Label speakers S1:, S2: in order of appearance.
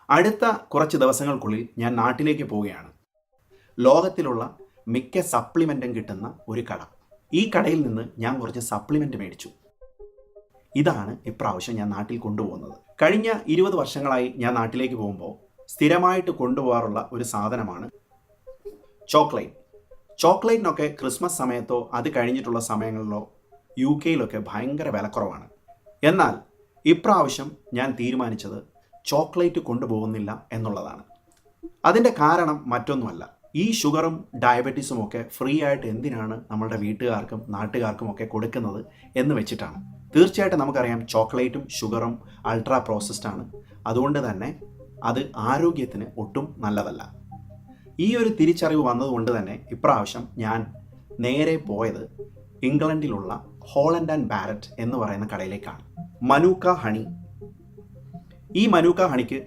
S1: അടുത്ത കുറച്ച് ദിവസങ്ങൾക്കുള്ളിൽ ഞാൻ നാട്ടിലേക്ക് പോവുകയാണ്. ലോകത്തിലുള്ള മിക്ക സപ്ലിമെൻറ്റും കിട്ടുന്ന ഒരു കട. ഈ കടയിൽ നിന്ന് ഞാൻ കുറച്ച് സപ്ലിമെൻറ്റ് മേടിച്ചു. ഇതാണ് ഇപ്രാവശ്യം ഞാൻ നാട്ടിൽ കൊണ്ടുപോകുന്നത്. കഴിഞ്ഞ 20 വർഷങ്ങളായി ഞാൻ നാട്ടിലേക്ക് പോകുമ്പോൾ സ്ഥിരമായിട്ട് കൊണ്ടുപോകാറുള്ള ഒരു സാധനമാണ് ചോക്ലേറ്റ്. ചോക്ലേറ്റിനൊക്കെ ക്രിസ്മസ് സമയത്തോ അത് കഴിഞ്ഞിട്ടുള്ള സമയങ്ങളിലോ UK ഭയങ്കര വിലക്കുറവാണ്. എന്നാൽ ഇപ്രാവശ്യം ഞാൻ തീരുമാനിച്ചത് ചോക്ലേറ്റ് കൊണ്ടുപോകുന്നില്ല എന്നുള്ളതാണ്. അതിൻ്റെ കാരണം മറ്റൊന്നുമല്ല, ഈ ഷുഗറും ഡയബറ്റീസും ഒക്കെ ഫ്രീ ആയിട്ട് എന്തിനാണ് നമ്മളുടെ വീട്ടുകാർക്കും നാട്ടുകാർക്കും ഒക്കെ കൊടുക്കുന്നത് എന്ന് വെച്ചിട്ടാണ്. തീർച്ചയായിട്ടും നമുക്കറിയാം ചോക്ലേറ്റും ഷുഗറും അൾട്രാ പ്രോസസ്ഡ് ആണ്. അതുകൊണ്ട് തന്നെ അത് ആരോഗ്യത്തിന് ഒട്ടും നല്ലതല്ല. ഈ ഒരു തിരിച്ചറിവ് വന്നതുകൊണ്ട് തന്നെ ഇപ്രാവശ്യം ഞാൻ നേരെ പോയത് ഇംഗ്ലണ്ടിലുള്ള ഹോളണ്ട് ആൻഡ് ബാരറ്റ് എന്ന് പറയുന്ന കടയിലേക്കാണ്. മനൂക്ക ഹണി. ഈ മനൂക്ക ഹണിക്ക്